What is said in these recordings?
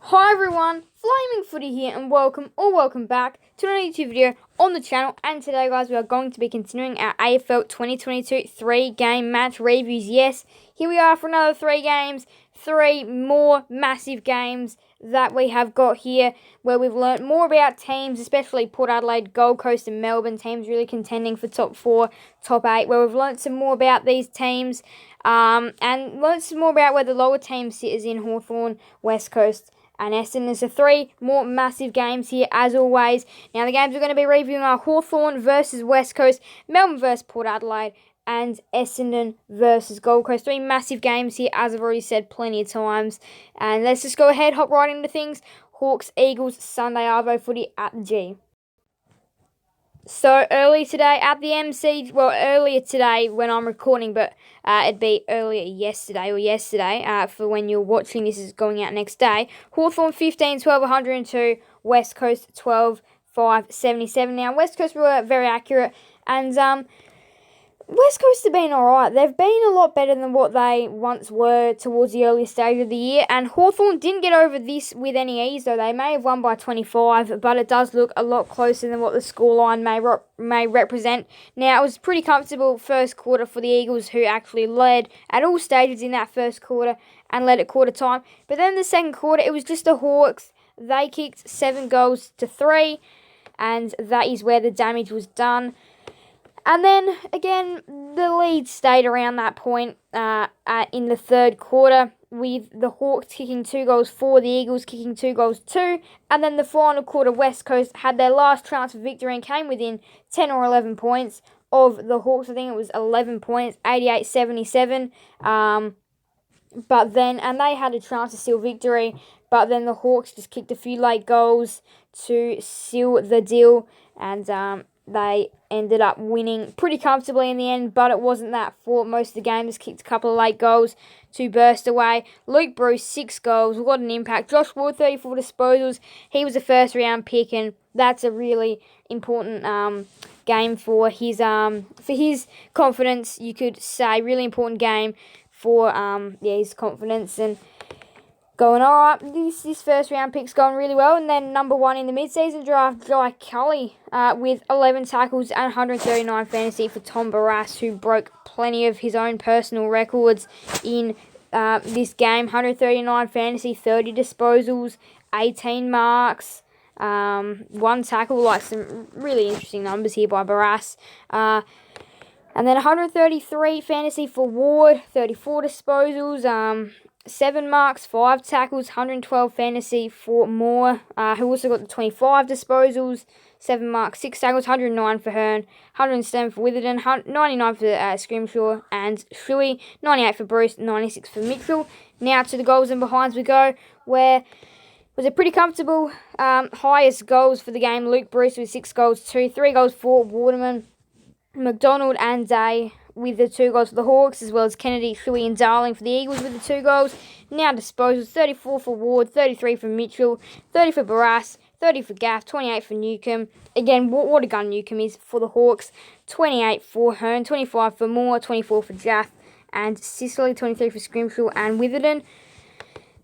Hi everyone, Flaming Footy here and welcome back to another YouTube video on the channel. And today guys, we are going to be continuing our AFL 2022 3-game match reviews. Yes, here we are for another 3 games, 3 more massive games that we have got here where we've learnt more about teams, especially Port Adelaide, Gold Coast and Melbourne, teams really contending for top 4, top 8, where we've learnt some more about these teams and learnt some more about where the lower teams sit as in Hawthorn, West Coast and Essendon. So 3 more massive games here as always. Now the games we're going to be reviewing are Hawthorn versus West Coast, Melbourne versus Port Adelaide, and Essendon versus Gold Coast. 3 massive games here, as I've already said plenty of times. And let's just go ahead, hop right into things. Hawks, Eagles, Sunday Arvo footy at the G. So early today at the MC, well earlier today when I'm recording, but it'd be earlier yesterday for when you're watching this is going out next day. Hawthorn 15-12, 102, West Coast 12-5, 77. Now West Coast were very accurate and West Coast have been alright. They've been a lot better than what they once were towards the earlier stage of the year. And Hawthorn didn't get over this with any ease, though. They may have won by 25, but it does look a lot closer than what the scoreline may represent. Now, it was pretty comfortable first quarter for the Eagles, who actually led at all stages in that first quarter and led at quarter time. But then the second quarter, it was just the Hawks. They kicked 7 goals to 3, and that is where the damage was done. And then, again, the lead stayed around that point in the third quarter, with the Hawks kicking 2 goals for, the Eagles kicking 2 goals 2. And then the final quarter, West Coast had their last chance for victory and came within 10 or 11 points of the Hawks. I think it was 11 points, 88-77. But then, and they had a chance to seal victory, but then the Hawks just kicked a few late goals to seal the deal, and they ended up winning pretty comfortably in the end, but it wasn't that for most of the game. Just kicked a couple of late goals to burst away. Luke Bruce, 6 goals. What an impact. Josh Ward, 34 disposals. He was a first-round pick, and that's a really important game for his confidence, you could say. Really important game for his confidence, and going alright. This first round pick's going really well. And then number 1 in the mid-season draft, Jai Cully, with 11 tackles and 139 fantasy for Tom Barrass, who broke plenty of his own personal records in this game. 139 fantasy, 30 disposals, 18 marks, 1 tackle. Like some really interesting numbers here by Barrass. And then 133 fantasy for Ward, 34 disposals, 7 marks, 5 tackles, 112 fantasy for Moore, who also got the 25 disposals, 7 marks, 6 tackles, 109 for Hearn, 107 for Witherden, 99 for Scrimshaw and Shuey, 98 for Bruce, 96 for Mitchell. Now to the goals and behinds we go, where it was a pretty comfortable highest goals for the game. Luke Bruce with 6 goals, 3 goals for Waterman, McDonald and Day with the 2 goals for the Hawks, as well as Kennedy, Shuey and Darling for the Eagles with the 2 goals. Now disposals, 34 for Ward, 33 for Mitchell, 30 for Barrass, 30 for Gaff, 28 for Newcomb. Again, what a gun Newcomb is for the Hawks. 28 for Hearn, 25 for Moore, 24 for Jaff, and Sicily, 23 for Scrimshaw and Witherden.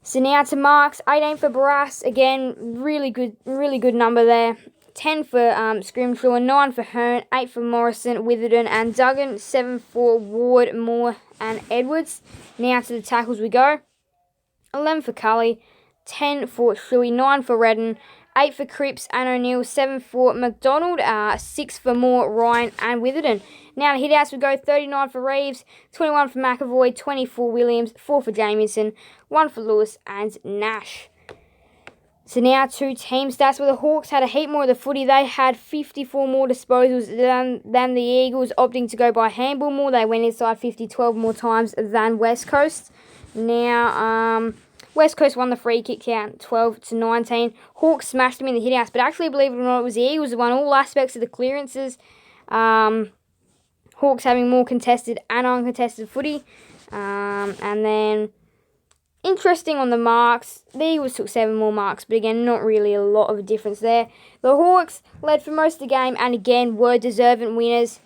So now to marks, 18 for Barrass. Again, really good number there. 10 for Scrimshaw, 9 for Hearn, 8 for Morrison, Witherden and Duggan, 7 for Ward, Moore and Edwards. Now to the tackles we go. 11 for Cully, 10 for Shuey, 9 for Redden, 8 for Cripps and O'Neill, 7 for McDonald, 6 for Moore, Ryan and Witherden. Now to hit-outs we go. 39 for Reeves, 21 for McAvoy, 20 for Williams, 4 for Jamieson, 1 for Lewis and Nash. So now to team stats, where the Hawks had a heap more of the footy. They had 54 more disposals than the Eagles, opting to go by handball more. They went inside 12 more times than West Coast. Now, West Coast won the free kick count 12-19. Hawks smashed them in the hit-outs, but actually, believe it or not, it was the Eagles who won all aspects of the clearances. Hawks having more contested and uncontested footy. And then, interesting on the marks, the Eagles took 7 more marks, but again, not really a lot of a difference there. The Hawks led for most of the game and again were deserving winners.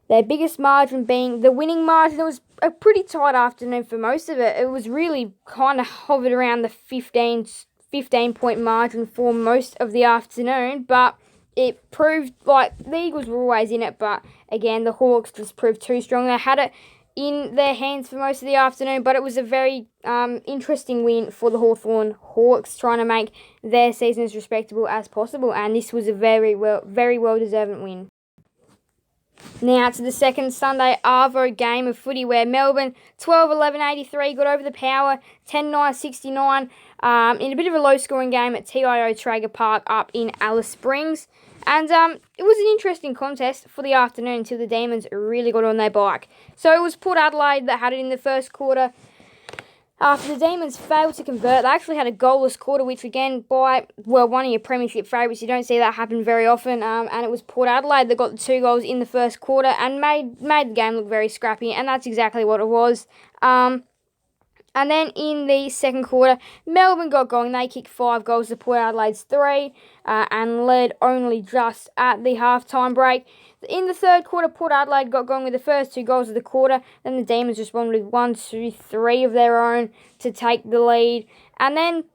Their biggest margin being the winning margin. It was a pretty tight afternoon for most of it. It was really kind of hovered around the 15 15-point margin for most of the afternoon, but it proved like the Eagles were always in it, but again, the Hawks just proved too strong. They had it in their hands for most of the afternoon, but it was a very interesting win for the Hawthorn Hawks, trying to make their season as respectable as possible, and this was a very well-deserved win. Now to the second Sunday Arvo game of footy, where Melbourne 12-11-83 got over the Power 10-9-69 in a bit of a low-scoring game at TIO Traeger Park up in Alice Springs. And it was an interesting contest for the afternoon until the Demons really got on their bike. So it was Port Adelaide that had it in the first quarter. After the Demons failed to convert, they actually had a goalless quarter, which again, one of your premiership favourites, you don't see that happen very often. And it was Port Adelaide that got the 2 goals in the first quarter and made the game look very scrappy, and that's exactly what it was. And then in the second quarter, Melbourne got going. They kicked 5 goals to Port Adelaide's 3 and led only just at the half-time break. In the third quarter, Port Adelaide got going with the first 2 goals of the quarter. Then the Demons responded with 1, 2, 3 of their own to take the lead. And then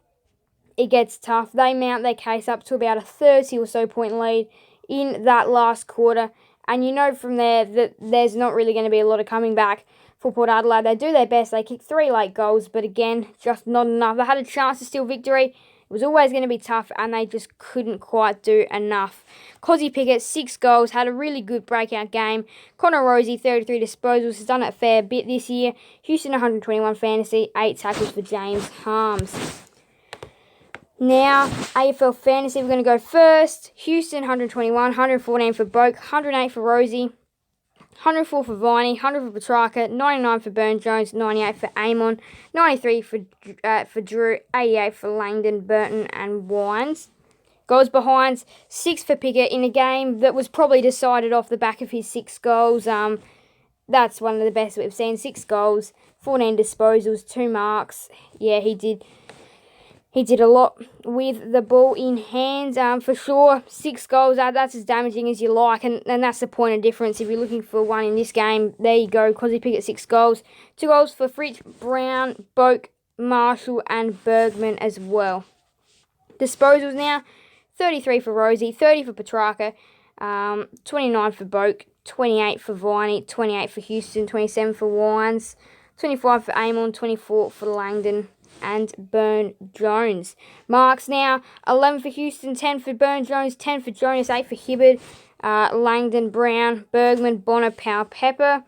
it gets tough. They mount their case up to about a 30 or so point lead in that last quarter. And you know from there that there's not really going to be a lot of coming back for Port Adelaide. They do their best. They kick 3 late goals, but again, just not enough. They had a chance to steal victory. It was always going to be tough, and they just couldn't quite do enough. Cozzy Pickett, 6 goals, had a really good breakout game. Connor Rosie, 33 disposals, has done it a fair bit this year. Houston, 121 fantasy, 8 tackles for James Harms. Now, AFL fantasy, we're going to go first. Houston, 121, 114 for Boak, 108 for Rosie, 104 for Viney, 100 for Petrarca, 99 for Burn-Jones, 98 for Amon, 93 for Drew, 88 for Langdon, Burton and Wines. Goals behinds, 6 for Pickett in a game that was probably decided off the back of his 6 goals. That's one of the best we've seen. 6 goals, 14 disposals, 2 marks. Yeah, he did a lot with the ball in hand, for sure. 6 goals, that's as damaging as you like, and that's the point of difference. If you're looking for one in this game, there you go. Cozzy Pickett, 6 goals. 2 goals for Fritsch, Brown, Boak, Marshall, and Bergman as well. Disposals now, 33 for Rosie, 30 for Petrarca, 29 for Boak, 28 for Viney, 28 for Houston, 27 for Wines, 25 for Amon, 24 for Langdon and Burn-Jones. Marks now, 11 for Houston, 10 for Burn-Jones, 10 for Jonas, 8 for Hibbard, Langdon, Brown, Bergman, Bonner, Powell, Pepper,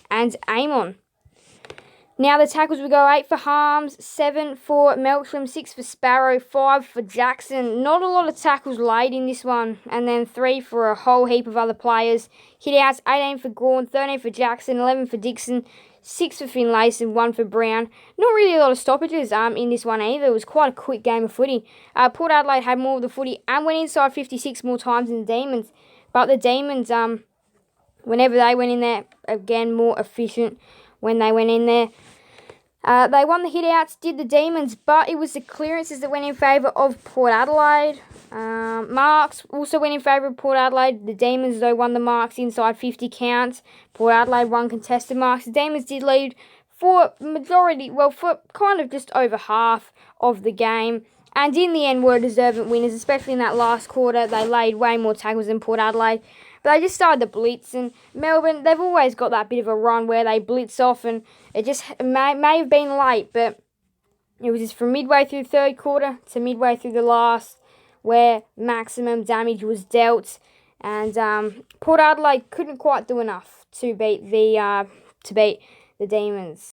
and Amon. Now the tackles, we go 8 for Harms, 7 for Melksham, 6 for Sparrow, 5 for Jackson. Not a lot of tackles laid in this one. And then 3 for a whole heap of other players. Hit-outs, 18 for Gawn, 13 for Jackson, 11 for Dixon, 6 for Finlayson, 1 for Brown. Not really a lot of stoppages in this one either. It was quite a quick game of footy. Port Adelaide had more of the footy and went inside 56 more times than the Demons. But the Demons, whenever they went in there, again, more efficient when they went in there. They won the hit-outs, did the Demons, but it was the clearances that went in favour of Port Adelaide. Marks also went in favour of Port Adelaide. The Demons, though, won the marks inside 50 counts. Port Adelaide won contested marks. The Demons did lead for for kind of just over half of the game. And in the end, were deserving winners, especially in that last quarter. They laid way more tackles than Port Adelaide. But they just started the blitz, and Melbourne, they've always got that bit of a run where they blitz off, and it just may have been late, but it was just from midway through the third quarter to midway through the last where maximum damage was dealt, and Port Adelaide couldn't quite do enough to beat the Demons.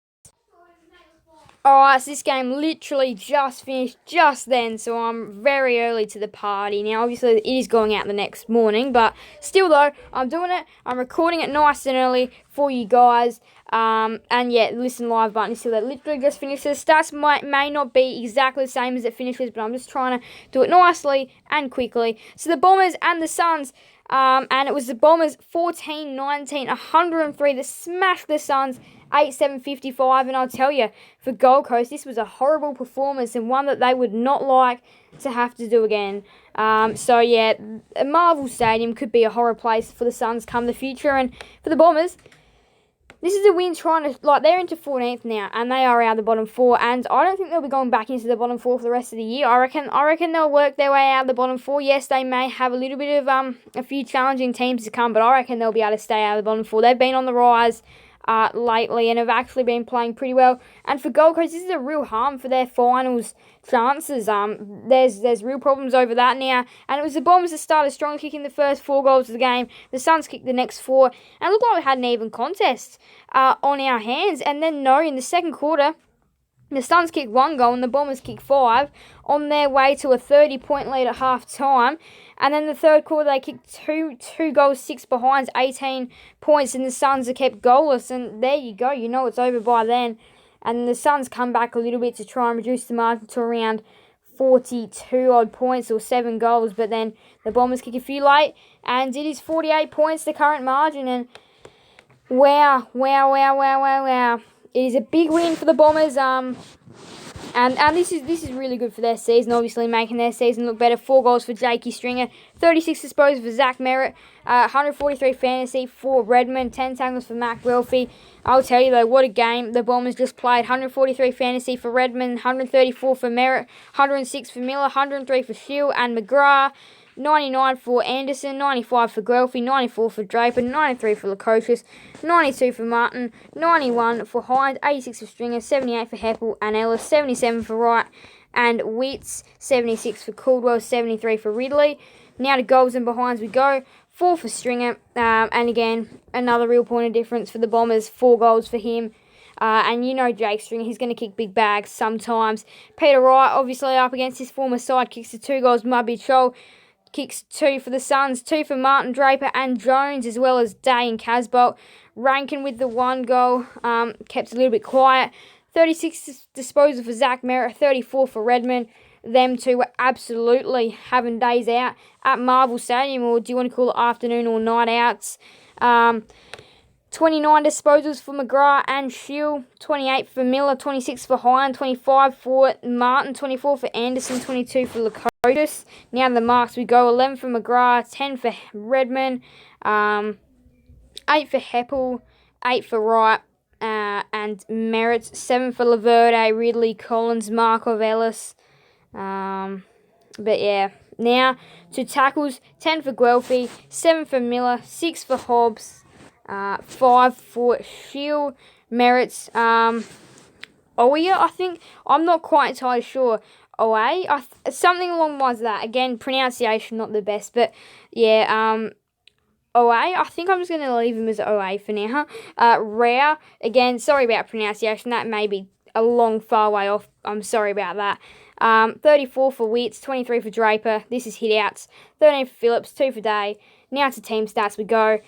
Alright, so this game literally just finished just then, so I'm very early to the party. Now, obviously, it is going out the next morning, but still, though, I'm doing it. I'm recording it nice and early for you guys. And yeah, listen live button is still there. Literally just finished. The stats may not be exactly the same as it finishes, but I'm just trying to do it nicely and quickly. So the Bombers and the Suns, and it was the Bombers 14-19, 103 that smashed the Suns 8-7-55, and I'll tell you, for Gold Coast, this was a horrible performance and one that they would not like to have to do again. So yeah, a Marvel Stadium could be a horror place for the Suns come the future, and for the Bombers, This is a win trying to, they're into 14th now, and they are out of the bottom 4, and I don't think they'll be going back into the bottom 4 for the rest of the year. I reckon they'll work their way out of the bottom 4. Yes, they may have a little bit of a few challenging teams to come, but I reckon they'll be able to stay out of the bottom 4. They've been on the rise lately and have actually been playing pretty well. And for Gold Coast, this is a real harm for their finals chances. There's real problems over that now. And it was the Bombers that started strong, kicking the first 4 goals of the game. The Suns kicked the next 4. And it looked like we had an even contest on our hands. And then no, in the second quarter, the Suns kicked 1 goal and the Bombers kicked 5 on their way to a 30-point lead at half-time. And then the third quarter, they kicked two goals, 6 behinds, 18 points, and the Suns are kept goalless. And there you go. You know it's over by then. And the Suns come back a little bit to try and reduce the margin to around 42-odd points or 7 goals. But then the Bombers kick a few late, and it is 48 points, the current margin. And wow. It is a big win for the Bombers. And this is really good for their season, obviously making their season look better. 4 goals for Jakey Stringer, 36 disposals for Zach Merritt, 143 fantasy for Redmond, 10 tackles for Mac Wilfie. I'll tell you though, what a game the Bombers just played. 143 fantasy for Redmond, 134 for Merritt, 106 for Miller, 103 for Shield and McGrath. 99 for Anderson, 95 for Guelphy, 94 for Draper, 93 for Lukosius, 92 for Martin, 91 for Hines, 86 for Stringer, 78 for Heppel and Ellis, 77 for Wright and Witts, 76 for Caldwell, 73 for Ridley. Now to goals and behinds we go. 4 for Stringer, and again, another real point of difference for the Bombers, 4 goals for him. And you know Jake Stringer, he's going to kick big bags sometimes. Peter Wright, obviously up against his former side, kicks the 2 goals. Mubby Chol kicks 2 for the Suns, 2 for Martin, Draper and Jones, as well as Day and Casbolt. Rankin with the 1 goal, kept a little bit quiet. 36 disposal for Zach Merritt, 34 for Redmond. Them two were absolutely having days out at Marvel Stadium, or do you want to call it afternoon or night outs. 29 disposals for McGrath and Shield, 28 for Miller, 26 for Hine, 25 for Martin, 24 for Anderson, 22 for Lukosius. Now the marks we go, 11 for McGrath, 10 for Redmond, 8 for Heppel, 8 for Wright, and Merritt, 7 for Laverde, Ridley, Collins, Markov, Ellis. But yeah, now to tackles, 10 for Guelphy, 7 for Miller, 6 for Hobbs, 5 for Shield, Merritt's, Oya, I think. I'm not quite entirely sure. Oya, something along the lines of that. Again, pronunciation not the best, but yeah, Oya, I think I'm just going to leave him as Oya for now. Rare, again, sorry about pronunciation. That may be a long, far way off. I'm sorry about that. 34 for Witts, 23 for Draper. This is hit-outs. 13 for Phillips, 2 for Day. Now to team stats we go.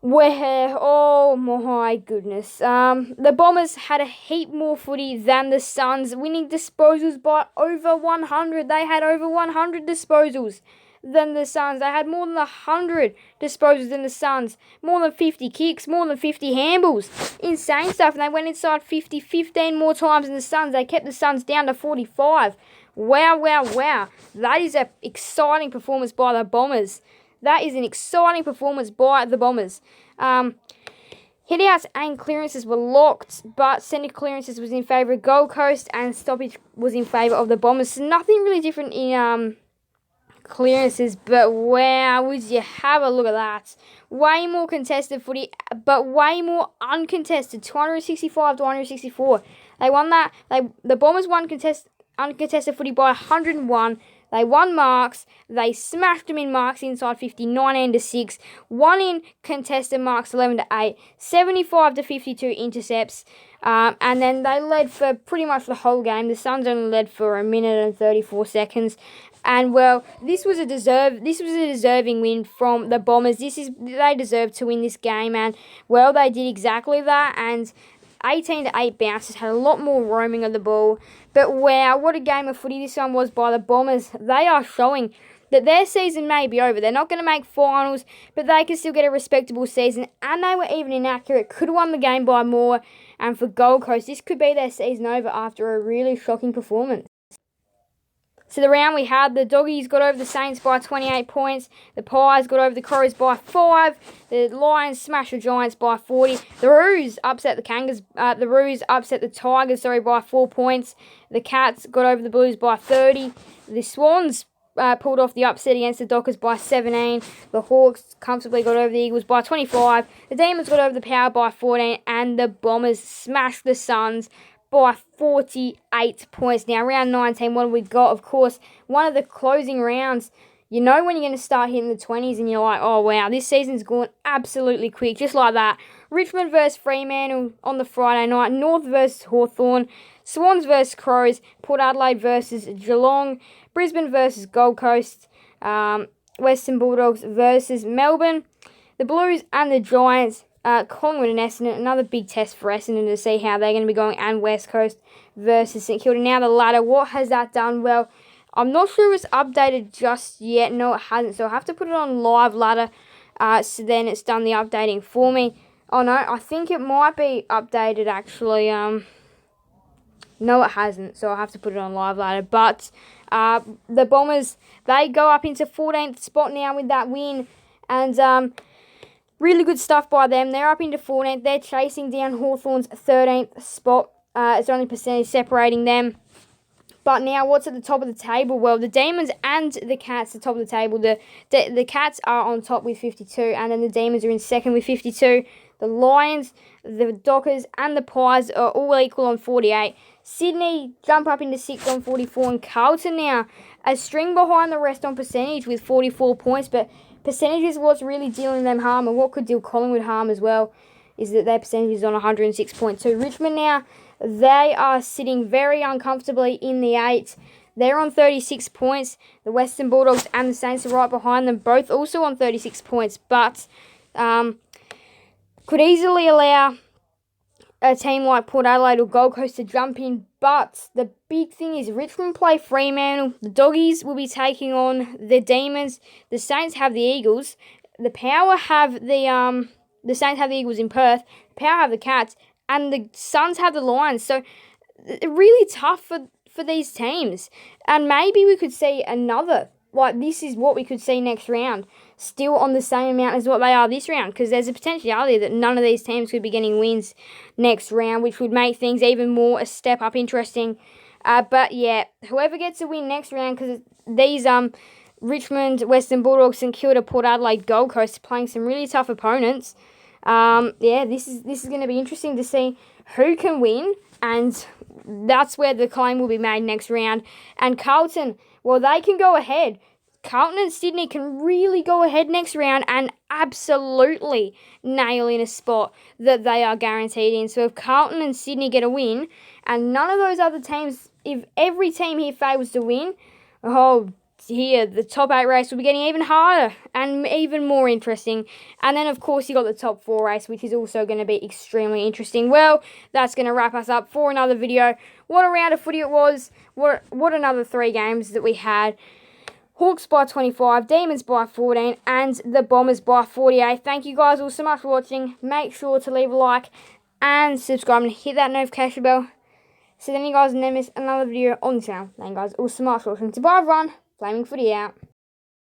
Where, oh my goodness. The Bombers had a heap more footy than the Suns, winning disposals by over 100. They had over 100 disposals than the Suns. They had more than 100 disposals than the Suns. More than 50 kicks, more than 50 handballs. Insane stuff. And they went inside 50, 15 more times than the Suns. They kept the Suns down to 45. Wow. That is an exciting performance by the Bombers. That is an exciting performance by the Bombers. Hit-outs and clearances were locked, but centre clearances was in favour of Gold Coast and stoppage was in favour of the Bombers. So nothing really different in clearances, but wow, would you have a look at that. Way more contested footy, but way more uncontested, 265 to 164. They won that. The Bombers won uncontested footy by 101. They won marks. They smashed them in marks inside 50, 19 to 6. One in contested marks, 11 to 8. 75 to 52 intercepts. And then they led for pretty much the whole game. The Suns only led for a minute and 34 seconds. And well, this was a deserving win from the Bombers. They deserved to win this game, and well, they did exactly that. And 18 to 8 bounces, had a lot more roaming of the ball. But wow, what a game of footy this one was by the Bombers. They are showing that their season may be over. They're not going to make finals, but they can still get a respectable season. And they were even inaccurate. Could have won the game by more. And for Gold Coast, this could be their season over after a really shocking performance. So the round we had, the Doggies got over the Saints by 28 points. The Pies got over the Crows by 5. The Lions smashed the Giants by 40. The Roos upset the Kangas. The Roos upset the Tigers, by 4 points. The Cats got over the Blues by 30. The Swans pulled off the upset against the Dockers by 17. The Hawks comfortably got over the Eagles by 25. The Demons got over the Power by 14. And the Bombers smashed the Suns by 48 points. Now, round 19, what have we got? Of course, one of the closing rounds. You know when you're going to start hitting the 20s and you're like, oh, wow, this season's gone absolutely quick, just like that. Richmond versus Fremantle on the Friday night. North versus Hawthorn. Swans versus Crows. Port Adelaide versus Geelong. Brisbane versus Gold Coast. Western Bulldogs versus Melbourne. The Blues and the Giants. Collingwood and Essendon, another big test for Essendon to see how they're going to be going, and West Coast versus St Kilda. Now the ladder, what has that done? Well, I'm not sure it's updated just yet. No, it hasn't, so I have to put it on live ladder, so then it's done the updating for me. Oh no, I think it might be updated actually. No, it hasn't, so I have to put it on live ladder. But the Bombers, they go up into 14th spot now with that win, and really good stuff by them. They're up into 14th. They're chasing down Hawthorn's 13th spot. It's only percentage separating them. But now, what's at the top of the table? Well, the Demons and the Cats are top of the table. The Cats are on top with 52, and then the Demons are in second with 52. The Lions, the Dockers, and the Pies are all equal on 48. Sydney jump up into 6th on 44, and Carlton now a string behind the rest on percentage with 44 points, but percentage is what's really dealing them harm, and what could deal Collingwood harm as well is that their percentage is on 106.2. Richmond now, they are sitting very uncomfortably in the 8th. They're on 36 points. The Western Bulldogs and the Saints are right behind them, both also on 36 points, but could easily allow a team like Port Adelaide or Gold Coast to jump in. But the big thing is Richmond play Fremantle. The Doggies will be taking on the Demons. The Saints have the Eagles. The Power have the Saints have the Eagles in Perth. The Power have the Cats, and the Suns have the Lions. So really tough for these teams. And maybe we could see another. Like, this is what we could see next round. Still on the same amount as what they are this round. Because there's a potentiality that none of these teams could be getting wins next round, which would make things even more a step up interesting. But yeah, whoever gets a win next round, because these Richmond, Western Bulldogs, St Kilda, Port Adelaide, Gold Coast are playing some really tough opponents. Yeah, this is going to be interesting to see who can win. And that's where the claim will be made next round. And Carlton, well, they can go ahead. Carlton and Sydney can really go ahead next round and absolutely nail in a spot that they are guaranteed in. So if Carlton and Sydney get a win, and none of those other teams, if every team here fails to win, the top 8 race will be getting even harder and even more interesting. And then, of course, you got the top 4 race, which is also going to be extremely interesting. Well, that's going to wrap us up for another video. What a round of footy it was. What another 3 games that we had. Hawks by 25, Demons by 14, and the Bombers by 48. Thank you guys all so much for watching. Make sure to leave a like and subscribe and hit that notification bell so then you guys never miss another video on the channel. Thank you guys all so much for watching. Goodbye everyone. Flaming Footy out.